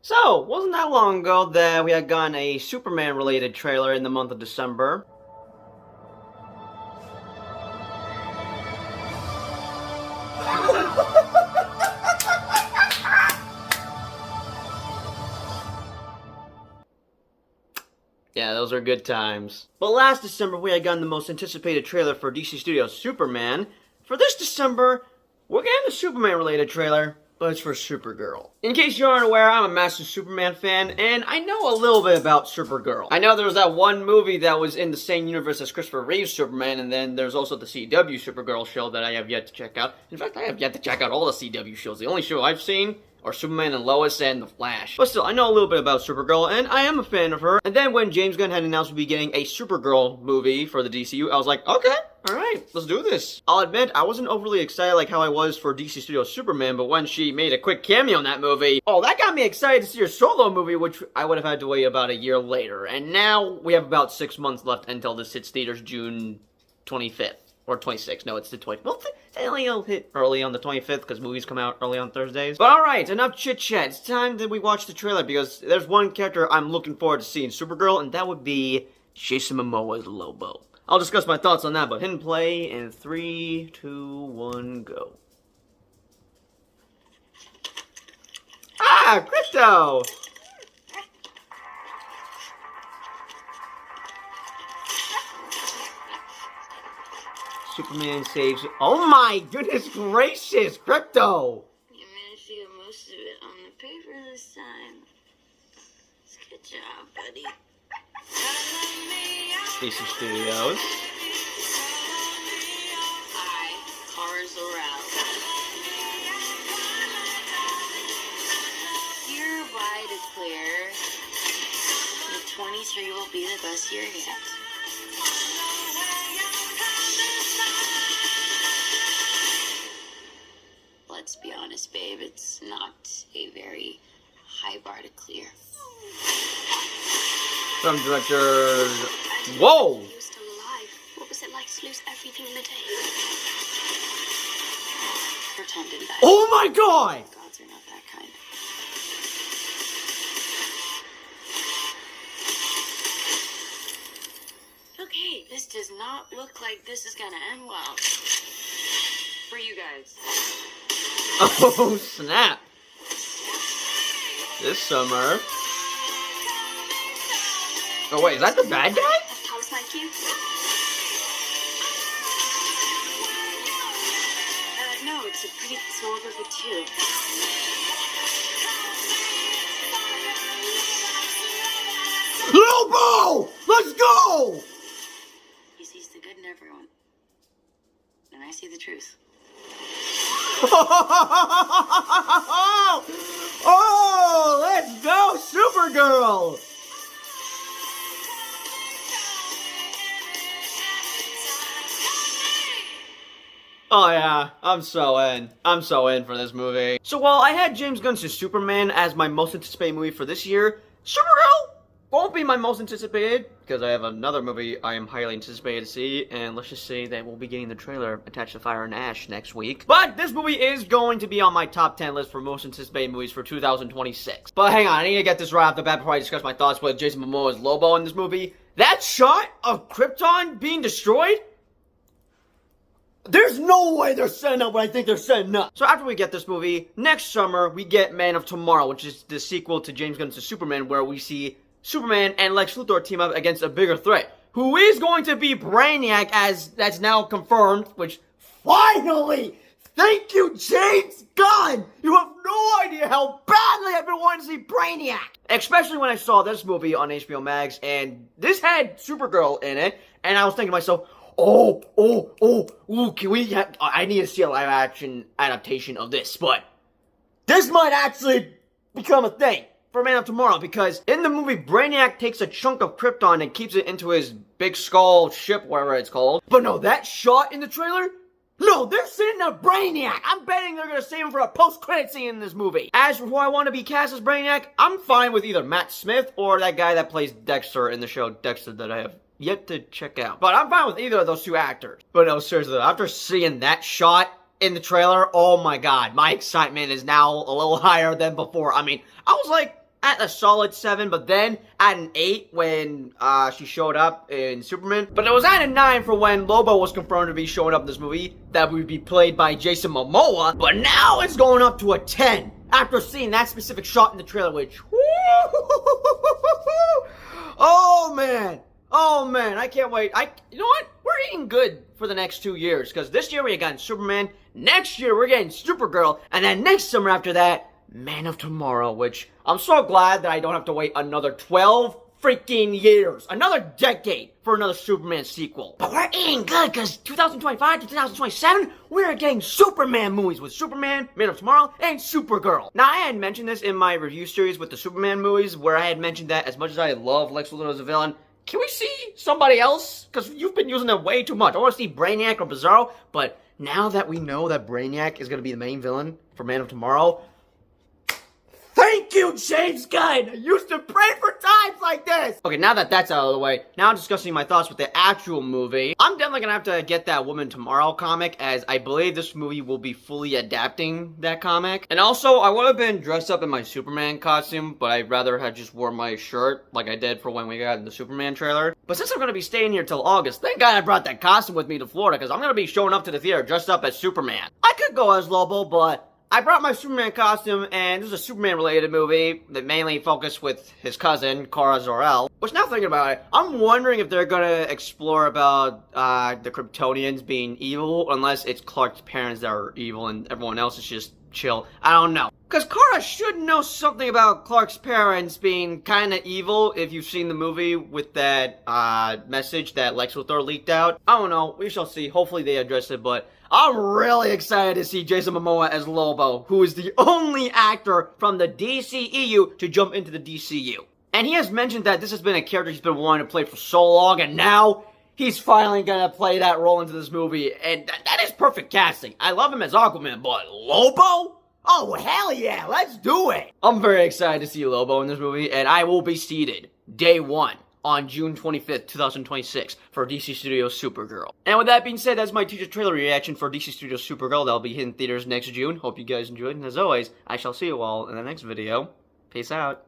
So, wasn't that long ago that we had gotten a Superman-related trailer in the month of December? Yeah, those are good times. But last December, we had gotten the most anticipated trailer for DC Studios' Superman. For this December, we're getting a Superman-related trailer, but it's for Supergirl. In case you aren't aware, I'm a massive Superman fan, and I know a little bit about Supergirl. I know there was that one movie that was in the same universe as Christopher Reeve's Superman, and then there's also the CW Supergirl show that I have yet to check out. In fact, I have yet to check out all the CW shows. The only show I've seen are Superman and Lois and The Flash. But still, I know a little bit about Supergirl, and I am a fan of her. And then when James Gunn had announced we'd be getting a Supergirl movie for the DCU, I was like, okay, alright, let's do this. I'll admit, I wasn't overly excited like how I was for DC Studios Superman, but when she made a quick cameo in that movie, oh, that got me excited to see her solo movie, which I would have had to wait about a year later. And now, we have about 6 months left until this hits theaters June 25th. Or 26th. No, it's the 20th. Well, it'll hit early on the 25th because movies come out early on Thursdays. But alright, enough chit-chat. It's time that we watch the trailer because there's one character I'm looking forward to seeing Supergirl, and that would be Jason Momoa's Lobo. I'll discuss my thoughts on that, but hit and play in 3, 2, 1, go. Ah, Crypto! Superman saves... Oh my goodness gracious, Crypto! You managed to get most of it on the paper this time. Good job, buddy. DC Studios. I, Cars Around. Hereby declare that 23 will be the best year yet. Let's be honest, babe, it's not a very high bar to clear. From director... Whoa! You're still alive. What was it like to lose everything in the day? Pretend didn't die. Oh my god! Gods are not that kind. Okay, this does not look like this is gonna end well. For you guys. Oh, snap. This summer. Oh, wait, is that the bad guy? House like you? No, it's a pretty small group of two. Lobo! Let's go! He sees the good in everyone. And I see the truth. Oh, let's go, Supergirl! Oh yeah, I'm so in. I'm so in for this movie. So while I had James Gunn's Superman as my most anticipated movie for this year, Supergirl won't be my most anticipated, because I have another movie I am highly anticipated to see, and let's just say that we'll be getting the trailer attached to Fire and Ash next week. But this movie is going to be on my top 10 list for most anticipated movies for 2026. But hang on, I need to get this right off the bat before I discuss my thoughts with Jason Momoa's Lobo in this movie. That shot of Krypton being destroyed? There's no way they're setting up what I think they're setting up. So after we get this movie, next summer, we get Man of Tomorrow, which is the sequel to James Gunn's Superman, where we see Superman and Lex Luthor team up against a bigger threat, who is going to be Brainiac, as that's now confirmed, which, finally! Thank you, James Gunn! You have no idea how badly I've been wanting to see Brainiac! Especially when I saw this movie on HBO Max, and this had Supergirl in it, and I was thinking to myself, can we have, I need to see a live action adaptation of this, but this might actually become a thing for Man of Tomorrow, because in the movie, Brainiac takes a chunk of Krypton and keeps it into his big skull ship, whatever it's called. But no, that shot in the trailer, no, they're sending a Brainiac. I'm betting they're gonna save him for a post-credit scene in this movie. As for who I want to be cast as Brainiac, I'm fine with either Matt Smith or that guy that plays Dexter in the show Dexter that I have yet to check out. But I'm fine with either of those two actors. But no, seriously though, after seeing that shot in the trailer, oh my god, my excitement is now a little higher than before. I mean, I was like, at a solid 7, but then at an 8 when she showed up in Superman. But it was at a 9 for when Lobo was confirmed to be showing up in this movie, that would be played by Jason Momoa. But now it's going up to a 10 after seeing that specific shot in the trailer, which, oh man, I can't wait. You know what? We're eating good for the next 2 years, because this year we got Superman, next year we're getting Supergirl, and then next summer after that, Man of Tomorrow, which I'm so glad that I don't have to wait another 12 freaking years, another decade for another Superman sequel. But we're eating good, because 2025 to 2027, we're getting Superman movies with Superman, Man of Tomorrow, and Supergirl. Now, I had mentioned this in my review series with the Superman movies, where I had mentioned that as much as I love Lex Luthor as a villain, can we see somebody else? Because you've been using them way too much. I want to see Brainiac or Bizarro, but now that we know that Brainiac is going to be the main villain for Man of Tomorrow, thank you, James Gunn! I used to pray for times like this! Okay, now that that's out of the way, now I'm discussing my thoughts with the actual movie. I'm definitely gonna have to get that Woman Tomorrow comic, as I believe this movie will be fully adapting that comic. And also, I would have been dressed up in my Superman costume, but I'd rather have just worn my shirt like I did for when we got in the Superman trailer. But since I'm gonna be staying here till August, thank God I brought that costume with me to Florida, because I'm gonna be showing up to the theater dressed up as Superman. I could go as Lobo, but I brought my Superman costume, and this is a Superman-related movie that mainly focused with his cousin, Kara Zor-El. Which, now thinking about it, I'm wondering if they're gonna explore about the Kryptonians being evil, unless it's Clark's parents that are evil and everyone else is just chill. I don't know. Because Kara should know something about Clark's parents being kinda evil if you've seen the movie with that message that Lex Luthor leaked out. I don't know. We shall see. Hopefully they address it, but I'm really excited to see Jason Momoa as Lobo, who is the only actor from the DCEU to jump into the DCU. And he has mentioned that this has been a character he's been wanting to play for so long, and now he's finally gonna play that role into this movie, and that is perfect casting. I love him as Aquaman, but Lobo? Oh, hell yeah, let's do it! I'm very excited to see Lobo in this movie, and I will be seated day 1 on June 25th, 2026 for DC Studios Supergirl. And with that being said, that's my teaser trailer reaction for DC Studios Supergirl. That'll be hitting theaters next June. Hope you guys enjoyed, and as always, I shall see you all in the next video. Peace out.